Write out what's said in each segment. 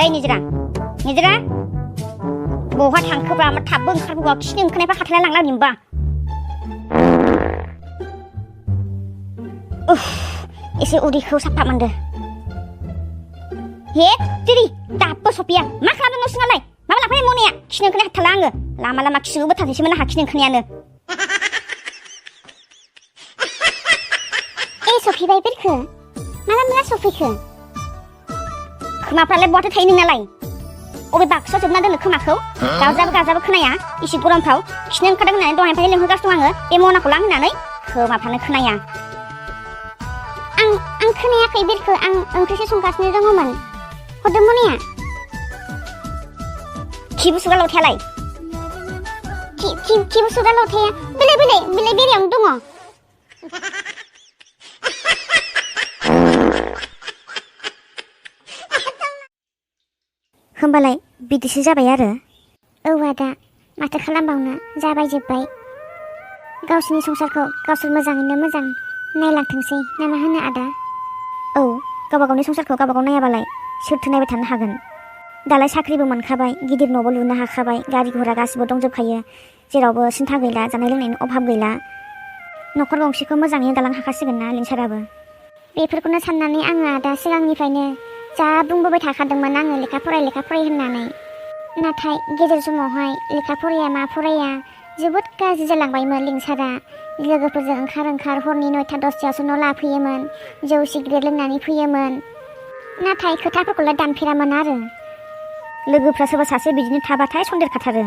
ओइ निजोरा बहा थांखोब्रा मा थाबबो ओंखारबोआ खिनो ओंखारनायफ्रा हाथाला लांला होमबा एसे उदैखौ साफा मोनदो हे जेरि दाबो सफैया मा खालामदों न' सिङावलाय माबा लांफायो मनाया खिनो ओंखारनाय हाथाला आङो लामा खिनोबो थांसैमोन आंहा खिनो ओंखारनायानो सफैबाय बेरखो माला सफैखो खोमाफ्रालाय बहाथो थायो नोंनालाय अबे बाक्सआव जोबना दोनो खोमाखौ गाजाबो खोनाया इसे गरमफ्राव खिनो ओंखारदों होननानै दहायनिफ्राय लेंहरगासिनो दं आङो बे मनाखौ लां होननानै खोमाफ्रानो खोनाया आं खोनायाखै बेरखो आं ओंख्रिसो संगासिनो दङमोन हरदों मनाया खिबुसुगा लथायालाय खिबुसुगा लथाया बिलाइ बेरियावनो दङ होमबालाय बिदिसो जाबाय आरो औ आदा माथो खालामबावनो जाबाय जोब्बाय गावसोरनि संसारखौ गावसोर मोजाङैनो मोजां नायलांथोंसै ना मा होनो आदा औ गावबा गावनि संसारखौ गावबा गाव नायाबालाय सोरथो नायबाय थानो हागोन दालाय साख्रिबो मोनखाबाय गिदिर न'बो लुनो हाखाबाय गारि घरा गासिबो दंजोबखायो जेरावबो सिन्था गैला जानाय लोंनायनि अभाब गैला न'खर गंसेखौ मोजाङैनो दालां हाखासिगोन ना लिंसाराबो बेफोरखौनो साननानै आङो आदा सिगांनिफ्रायनो जा बुंबोबाय थाखादोंमोन आङो लेखा फराय होननानै नाथाय गेजेर समावहाय लेखा फराया मा फराया जोबोद गाज्रि जालांबायमोन लिंसारा लोगोफोरजों ओंखार हरनि 9टा 10टायावसो न' लाफैयोमोन जौ सिगारेट लोंनानै फैयोमोन नाथाय खोथाफोरखौलाय दानफेरामोन आरो लोगोफ्रा सोरबा सासे बिदिनो थाबाथाय सन्देरखाथारो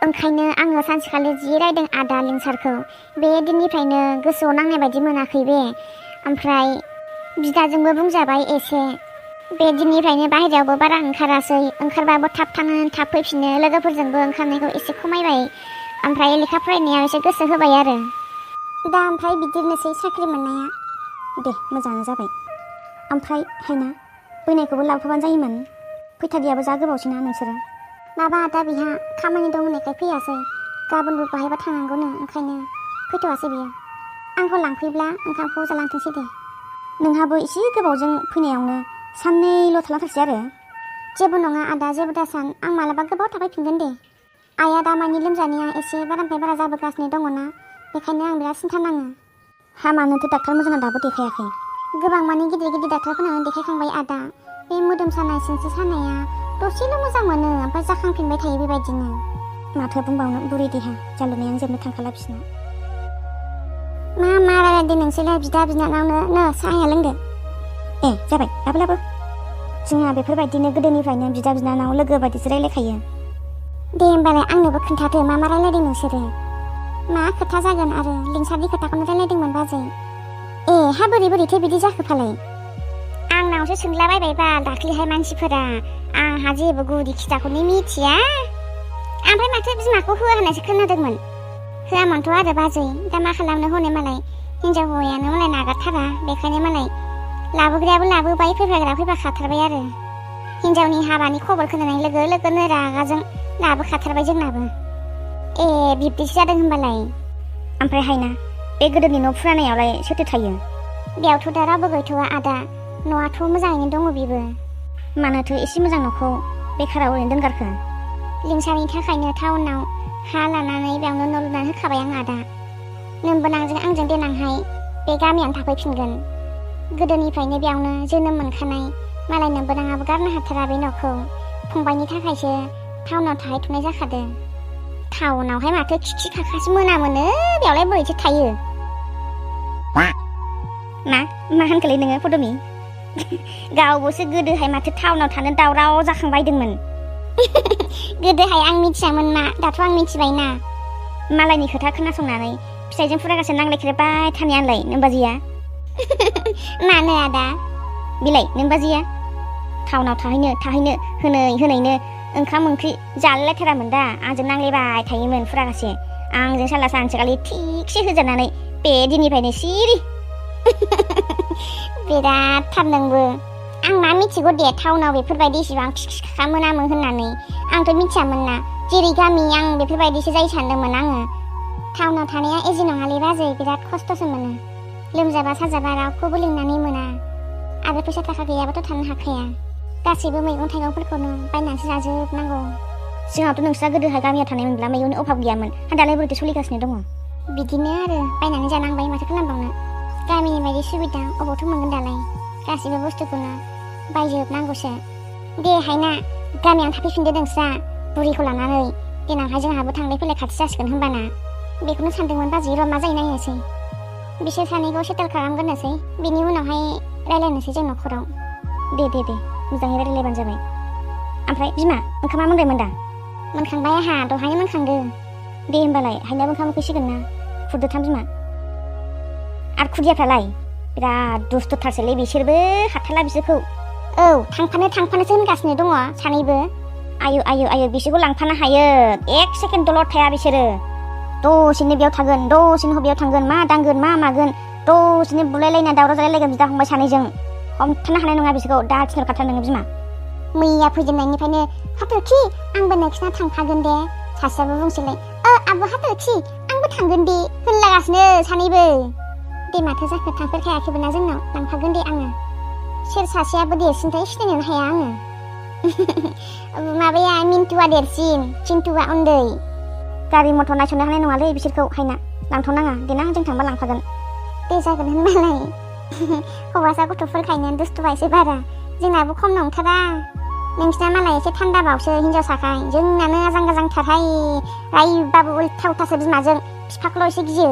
ओंखायनो आङो सानसेखालि जि रायदों आदा लिंसारखौ बे दिननिफ्रायनो गोसोआव नांनाय बायदि मोनाखै बे ओमफ्राय बिदाजोंबो बुंजाबाय एसे बे दिननिफ्रायनो बाहेरायावबो बारा ओंखारासै ओंखारबाबो थाब थाङो थाब फैफिनो लोगोफोरजोंबो ओंखारनायखौ एसे खमायबाय ओमफ्राय लेखा फरायनायाव एसे गोसो होबाय आरो दा ओमफ्राय बिदिनोसै साख्रि मोननाया दे मोजाङानो जाबाय ओमफ्राय हायना बैनायखौबो लाबोफाबानो जायोमोन फैथारियाबो जा गोबावसैना नोंसोरो माबा आदा बिहा खामानि दं होननायखाय फैयासै गाबोनबो बाहायबा थांनांगौनो ओंखायनो फैथ'वासै बियो आंखौ लांफैब्ला ओंखामखौ जालांथोंसै दे नोंहाबो एसे गोबावजों फैनायावनो साननैल' थालांथारसै आरो जेबो नङा आदा जेबो दासान आं मालाबा गोबाव थाफैफिनगोन दे आइया दामानि लोमजानाया एसे बारानिफ्राय बारा जाबोगासिनो दङना बेखायनो आं बिराद सिन्था नाङो हामानोथ' डाक्टार मोजाङा दाबो देखायाखै गोबां माने गिदिर डाक्टारफोरनावनो देखायखांबाय आदा बे मोदोम सानाय सिनस्रि सानाया दसेल' मोजां मोनो ओमफ्राय जाखांफिनबाय थायो बेबायदिनो माथो बुंबावनो बुरि देहा जालुनायानो जोबनो थांखाला बिसिना मा रायलायदों नोंसोरलाय बिदा बिनानावनो साहाया लोंदो जाबाय लाबो जोंहा बेफोरबायदिनो गोदोनिफ्रायनो बिदा बिनानाव लोगो बायदिसो रायलायखायो दे होमबालाय आंनोबो खोन्थादो मा रायलायदों नोंसोरो मा खोथा जागोन आरो लिंसारनि खोथाखौनो रायलायदोंमोन बाजै हा बोरैथो बिदि जाखोफालाय आंनावसो सोंलाबायबाय बा दाख्लैहाय मानसिफोरा आंहा जेबो गुदि खिथाखौनो मिथिया ओमफ्राय माथो बिमाखौ होआ होननायसो खोनादोंमोन होआमोनथ' आरो बाजै दा मा खालामनो हनै मालाय हिनजाव हौवायानो मालाय नागारथारा बेखायनो मालाय लाबोग्रायाबो लाबोबाय फैबा खाथारबाय आरो हिनजावनि हाबानि खबर खोनानाय लोगो लोगोनो रागाजों लाबोखाथारबाय जोंनाबो बिब्दिसो जादों होनबालाय ओमफ्राय हायना बे गोदोनि न' फुरानायावलाय सोरथो थायो बेयावथ' दा रावबो गैथ'वा आदा न'आथ' मोजाङैनो दङ बेबो मानोथो एसे मोजां न'खौ बेखाराव ओरैनो दोनगारखो लिंसारनि थाखायनो टाउनाव हा लानानै बेयावनो न' लुनानै होखाबाय आं आदा नोंबोनांजों आंजों देनांहाय बे गामियावनो थाफैफिनगोन गोदोनिफ्रायनो बेयावनो जोनोम मोनखानाय मालाय नोंबोनाङाबो गारनो हाथारा बे न'खौ फंबायनि थाखायसो टाउनाव थाहैथ'नाय जाखादों टाउनावहाय माथो खिखि खाखासो मोनामोनो बेयावलाय बोरैथो थायो मा होनखोलै नोङो पदमि गावबोसो गोदोहाय माथो टाउनाव थानो दावराव जाखांबायदोंमोन गोदोहाय आं मिथियामोन मा दाथ' आं मिथिबायना मालायनि खोथा खोनासंनानै फिसाइजों फुरागासे नांलायख्रेबबाय थानायालाय नोंबाजिया मानो आदा बिलाय नोंबाजिया टाउनाव थाहैनो होनैनो ओंखाम ओंख्रि जालायलायथारामोन दा आंजों नांलायबाय थायोमोन फुरागासे आंजों साला सानसेखालि थिगसे होजानानै बे दिननिफ्रायनो सिरि बिराद थार नोंबो आं मा मिथिगौ दे टाउनाव बेफोरबायदि इसिबां खिखा मोनामो होननानै आंथ' मिथियामोन ना जेरै गामि आं बेफोरबायदिसो जायो सानदोंमोन आङो टाउनाव थानाया इजि नङालै बाजै बिराद खस्थ'सो मोनो लोमजाबा साजाबा रावखौबो लिंनानै मोना आरो फैसा थाखा गैयाबाथ' थानो हाखाया गासैबो मैगं थाइगंफोरखौनो बायनानैसो जाजोबनांगौ। सिगाङावथ' नोंस्रा गोदोहाय गामियाव थानाय मोनब्ला मैगंनि अभाब गैयामोन, दालाय बोरैथो सोलिगासिनो दङ? बिदिनो आरो बायनानै जानांबाय, माथो खालामबावनो। गामिनि बायदि सुबिदा अबावथो मोनगोन दालाय, गासैबो बुस्थुखौनो बायजोबनांगौसो। दे हायना गामियाव थाफैफिनदो नोंस्रा बुरिखौ लानानै, देनांहाय जोंहाबो थांलाय फैलाय खाथि जासिगोन होनबाना। बेखौनो सानदोंमोन बाजै, र' मा जायो नायनोसै। बिसोर सानैखौ सेटेल खालामग्रोनोसै, बिनि उनावहाय रायलायनोसै जों न'खराव। दे मोजाङै रायलायबानो जाबाय। ओमफ्राय बिमा, ओंखामा मोनबायमोन दा? मोनखांबाय, आंहा दहायनो मोनखांदो। दे होमबालाय हायनाबो ओंखाम उखैसिगोन ना, खुरदोथाम बिमा। आरो खुदियाफ्रालाय बिराद दुस्थ'थारसैलै बिसोरबो, हाथारला बिसोरखौ। औ थांफानोसो होनगासिनो दङ सानैबो। आयु बिसोरखौ लांफानो हायो, 1 सेकेन्ड दलर थाया बिसोरो। दसेनो बेयाव थागोन, दसेनो बेयाव थांगोन, मा दांगोन मा मागोन, दसेनो बुलायलायना दावराव जालायलायगोन बिदा फंबाय सानैजों। हमथानो हानाय नङा बिसोरखौ, दा थिनहरखाथार नोङो बिमा। मैया फैजेननायनिफ्रायनो हाथरखि आंबो नोंसिना थांफागोन दे, सासेयाबो बुंसैलाय आब' हाथरखि आंबो थांगोन दे होनलागासिनो सानैबो। दे माथो जाखो, थांफेरखायाखैबो ना जोंनाव, लांफागोन दे आङो। सोर सासेयाबो देरसिनथाय सिनायनोनो हाया आङो। माबाया मिन्टुआ देरसिन, चिन्टुआ उन्दै। गारि मटर नायसननो हानाय नङालै बिसोरखौ हायना, लांथ'नाङा, देनां जों थांबा लांफागोन। दे जागोन होनबालाय। हौवासा गथ'फोरखायनो दुस्थ'आ एसे बारा, जोंनाबो खम नंथारा। नोंसिना मालाय एसे थान्दाबावसो हिनजावसाखाय, जोंनानो आजां गाजांथारहाय, रायबाबो उल्था उल्थासो बिमाजों, बिफाखौल' एसे गियो।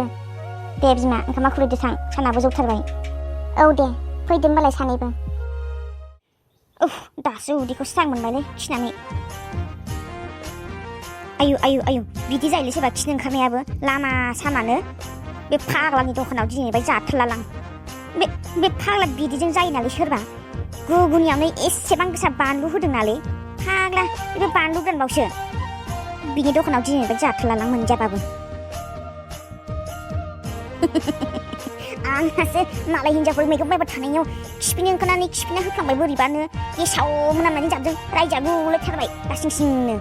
दे बिमा ओंखामा खुरैदो थां, सानाबो जौथारबाय। औ दे फैदो होनबालाय सानैबो। दासो उदैखौ स्रां मोनबायलै खिनानै। आयु बिदि जायोलै सोरबा खिनो ओंखारनायाबो लामा सामानो। बे फाग्लानि दखानाव दिनैनिफ्राय जाथारलालां। बे फाग्ला बिदिजों जायो नालै सोरबा, गुगुनियावनो एसेबां गोसा बानलु होदों नालै फाग्ला, बे बानलु गोरानबावसो। बिनि दखानाव दिनैनिफ्राय जाथारलालां मोनजाबाबो। आंहासो मालाय हिनजावफोर मैगं बायबा थानायाव खिफिनो ओंखारनानै खिफिना होफ्लांबाय बोरैबानो, गेसाव मोनामनानै जाबजों रायजागुलायथारबाय दासिंसिंनो।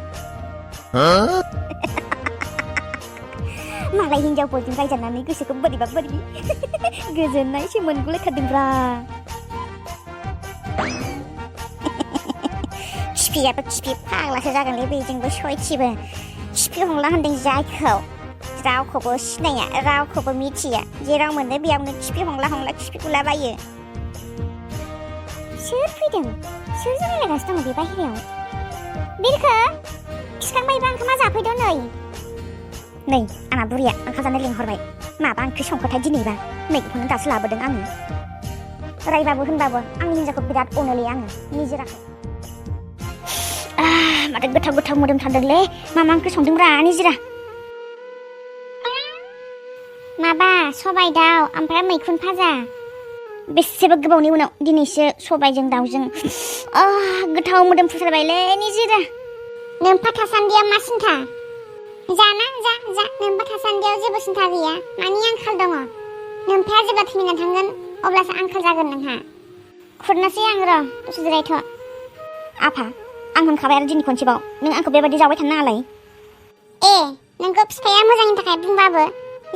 मालाय हिनजावफोरजों रायजानानै गोसोखौ बोरैबा गोजोननायसो मोनगुलायथारदोंब्रा। खिफियाबो खिफि फाग्लासो जागोनलै बेजोंबो सयथिबो। खिफि हंला होनदों जायखौ, रावखौबो सिनाया, रावखौबो मिथिया, जेराव मोनो बेयावनो खिफि हंला खिफिगुलाबायो। सोर फैदों, सोर रायलायगासिनो दङ बे बाहेरायाव? बिरखो खिखांबायबा ओंखामा जाफैदो नै आंना बुरिया ओंखाम जानो लिंहरबाय। माबा ओंख्रि संखोथाय दिनैबा, मैगंखौनो दासो लाबोदों आङो। रायबाबो होनबाबो आंनि हिनजावखौ बिराद अनोलै आङो, निजिराखौ। माथो गोथाव मोदोमथारदोंलै, मा ओंख्रि संदोंब्रा निजिरा? माबा सबाय दाउ ओमफ्राय मैखुन भाजा। बेसेबा गोबावनि उनाव दिनैसो सबायजों दाउजों, गोथाव मोदोमफ्रुथारबायलै निजिरा। नोम्फा थासान्दियाव मा सिन्था? जाना जा नोम्फा थासान्दियाव जेबो सिन्था गैया, मानि आंखाल दङ। नोम्फाया जेब्ला थैना थांगोन अब्लासो आंखाल जागोन नोंहा। खुरनोसै आं, र' दसे जिरायथ'। आफा आं होनखाबाय आरो दिनै खनसेबाव, नों आंखौ बेबायदि जावबाय थानो नाङालाय। नोंखौ बिफाया मोजांनि थाखाय बुंबाबो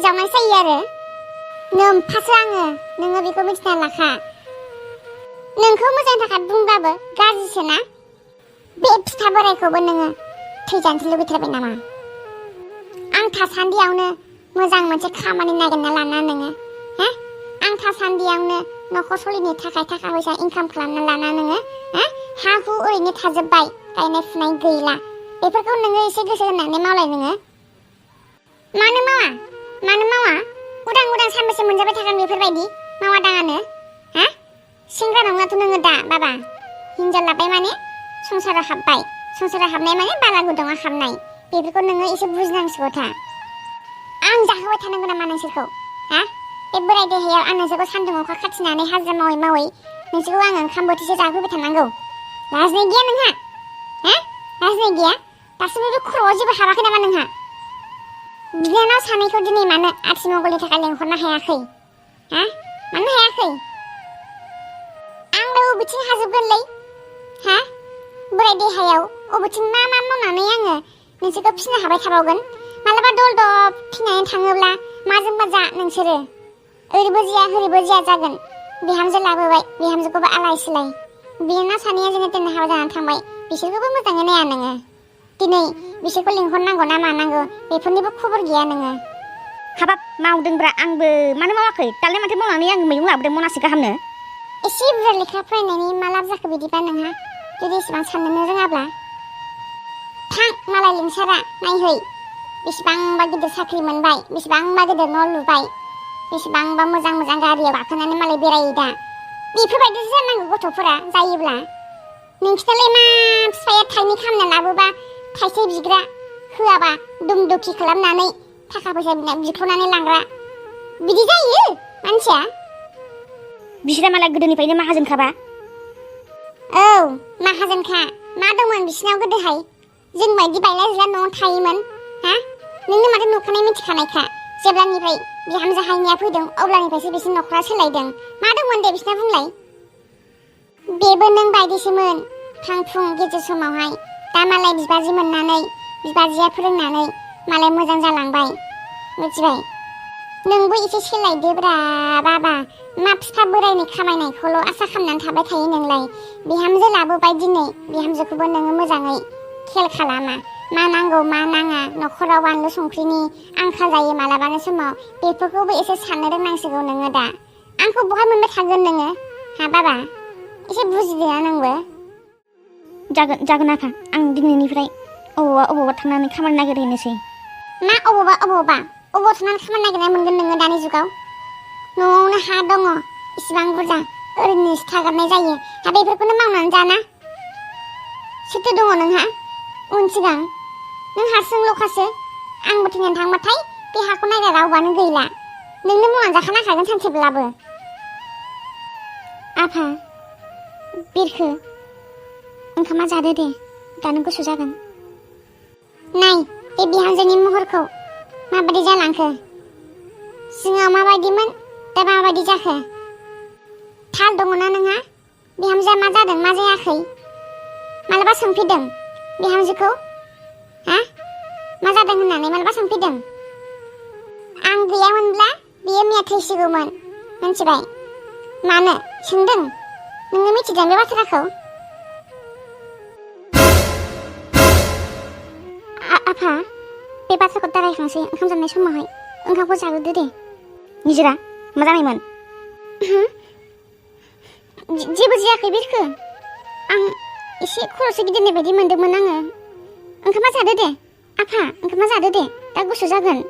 जावनाय जायो आरो। नोम्फासो आङो, नोङो बेखौ मिथिना लाखा। नोंखौ मोजांनि थाखाय बुंबाबो गाज्रिसो ना? बे फिथा बोरायखौबो नोङो थैजानोसो लुबैथारबाय नामा? आं थासान्दियावनो मोजां मोनसे खामानि नागिरना लाना नोङो, आं थासान्दियावनो न'खर सोलिनो थाखाय थाखा फैसा इनकाम खालामना लाना नोङो, हा हु ओरैनो थाजोब्बाय, गायनाय फुनाय गैला, बेफोरखौ नोङो एसे गोसो होनानै मावलाय नोङो। मानो मावा? उदां सानबेसे मोनजाबाय थागोन बेफोरबायदि मावा दाङानो? सेंग्रा नङाथ' नोङो दा बाबा, हिनजाव लाबाय माने संसाराव हाबबाय, संसाराव हाबनाय माने बाला गुदुङाव हाबनाय, बेफोरखौ नोङो एसे बुजिनांसिगौथा। आं जाहोबाय थानांगौ नामा नोंसोरखौ? बे बोराय देहायाव आं नोंसोरखौ सान्दुं अखा खाथिनानै हाजिरा मावै नोंसोरखौ आङो ओंखाम बोथिसे जाहोबाय थानांगौ। लाजिनाय गैया नोंहा? लाजिनाय गैया? दासिमबो बे खर'आव जेबो हाबाखै नामा नोंहा? बिनानाव सानैखौ दिनै मानो आथिमंगलनि थाखाय लेंहरनो हायाखै? मानो हायाखै? आंलाय बबेथिं हाजोबगोनलै? बोराय देहायाव बबेथिं मा मावनानै आङो नोंसोरखौ फिसिनो हाबाय थाबावगोन? मालाबा दलदब फिनानै थाङोब्ला माजोंबा जा नोंसोरो, ओरैबो जाया हरैबो जाया जागोन। बिहामजो लाबोबाय, बिहामजोखौबो आलाय सिलाय। बिना सानैया जेने तेने हाबा जानानै थांबाय बिसोरखौबो मोजाङै नाया नोङो दिनै बिसोरखौ लिंहरनांगौ ना मानांगौ बेफोरनिबो खबर गैया नोङो हाबाब मावदोंब्रा आंबो मानो मावाखै दालाय माथो मावनानै आं मैगं लाबोदों मनासे गाहामनो एसे बुरजा लेखा फरायनायनि मा लाब जाखो बिदिबा नोंहा जुदि एसेबां साननोनो रोङाब्ला थां मालाय लिंसारा नायहै बेसेबांबा गिदिर साख्रि मोनबाय बेसेबांबा गिदिर न' लुबाय बेसेबांबा मोजां मोजां गारियाव गाखोनानै मालाय बेरायो दा बेफोरबायदिसो जानांगौ गथ'फोरा जायोब्ला नोंखिनालाय मा फिसाया थाइनै खामना लाबोबा थाइसे बिग्रा होआबा दुम दुखि खालामनानै थाखा फैसा बिख्ल'नानै लांग्रा बिदि जायो मानसिया बिसोरा मालाय गोदोनिफ्रायनो माहाजोनखाबा औ माहाजोनखा मा दंमोन बिसिनाव गोदोहाय जों बायदि बायला जिला न'आव थायोमोन हा नोंनो माथो नुखानाय मिथिखानायखा जेब्लानिफ्राय बिहामजो हायनाया फैदों अब्लानिफ्रायसो बिसोर न'खरा सोलायदों मा दंमोन दे बिसिना बुंलाय बेबो नों बायदिसोमोन फां फुं गेजेर समावहाय दा मालाय बिबाजै मोननानै बिबाजैया फोरोंनानै मालाय मोजां जालांबाय मिथिबाय नोंबो एसे सोलायदोब्रा बाबा मा फिफा बोरायनि खामायनायखौल' आसा खालामनानै थाबाय थायो नोंलाय बिहामजो लाबोबाय दिनै बिहामजोखौबो नोङो मोजाङै खेल खालामा मा नांगौ मा नाङा न'खराव बानलु संख्रिनि आंखाल जायो मालाबानि समाव बेफोरखौबो एसे साननो रोंनांसिगौ नोङो दा आंखौ बहा मोनबाय थागोन नोङो हा बाबा एसे बुजिदोना नोंबो जागोन आफा आं दिनैनिफ्राय अबावबा थांनानै खामानि नागिरहैनोसै मा अबावबा थांनानै खामानि नागिरनाय मोनगोन नोङो दानि जुगाव न'आवनो हा दङ इसिबां बुरजा ओरैनोसो थागारनाय जायो दा बेफोरखौनो मावनानै जाना सोरथो दङ नोंहा उन सिगां नों हारसिंल'खासो आंबो थैनानै थांबाथाय बे हाखौ नायग्रा रावबानो गैला नोंनो मावनानै जाखानांखागोन सानसेब्लाबो आफा बिरखो ओंखामा जादो दे दानो गुसु जागोन नाय बे बिहामजोनि महरखौ माबायदि जालांखो सिगाङाव माबायदिमोन दा माबायदि जाखो थाल दङना नोंहा बिहामजोआ मा जादों मा जायाखै मालाबा सोंफैदों बिहामजोखौ हा मा जादों होननानै मालाबा सोंफैदों आं गैयामोनब्ला बियो मैया थैसिगौमोन मिथिबाय मानो सोंदों नोङो मिथिदों बे बाथ्राखौ आफा बे बाथ्राखौ दारायखांसै ओंखाम जानाय समावहाय ओंखामखौ जाग्रोदो दे निजिरा मा जानायमोन जेबो जायाखै बिरखो आं एसे खर'सो गिदिरनाय बायदि मोनदोंमोन आङो ओंखामा जादो दे आफा ओंखामा जादो दे दा गुसु जागोन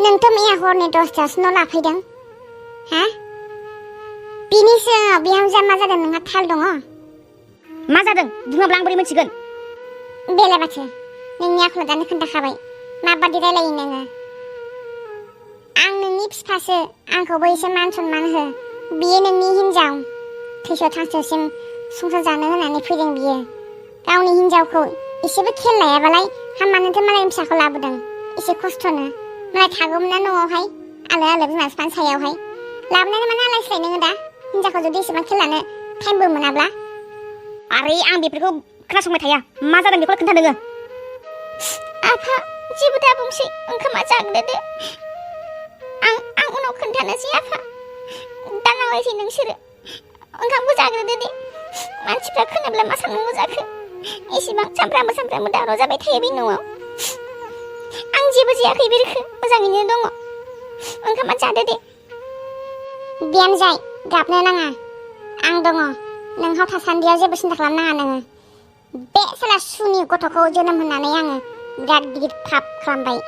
नोंथ' मैया हरनि 10थासो न' लाफैदों हा बिनि सिगाङाव बिहामजोआ मा जादों नोंहा थाल दङ मा जादों बुङाब्ला आं बोरै मिथिगोन बेलाय माथो नोंनि आखला दानो खोन्थाखाबाय माबादि रायलायो नोङो आं नोंनि फिफासो आंखौबो एसे मान सनमान हो बियो नोंनि हिनजाव थैस' थांस'सिम संसार जानो होननानै फैदों बियो गावनि हिनजावखौ एसेबो खेल लायाबालाय हामानोथो मालायनि फिसाखौ लाबोदों एसे खस्थ'नो मालाय थागौमोन ना न'आवहाय आलो बिमा बिफानि सायावहाय लाबोनानै मानो आलाय सिलाय नोङो दा हिनजावखौ जुदि एसेबां खेल लानो टाइमबो मोनाब्ला आरे आं बेफोरखौ खोनासंबाय थाया मा जादों बेखौ खोन्था नोङो आफा जेबो दा बुंसै ओंखामा जाग्रोदो आं उनाव खोन्थानोसै आफा दा नांलायसै नोंसोरो ओंखामखौ जाग्रोदो दे मानसिफ्रा खोनाब्ला मा साननांगौ जाखो एसेबां सामफ्रामबो दावराव जाबाय थायो बे न'आव आं जेबो जायाखै बिरखो मोजाङैनो दङ ओंखामा जादो दे बिहामजो गाबनो नाङा आं दङ नोंहाव थासान्दियाव जेबो सिन्था खालामनाङा नोङो बे साला सुनि गथ'खौ जोनोम होनानै आङो बिराद गिदिर पाप खालामबाय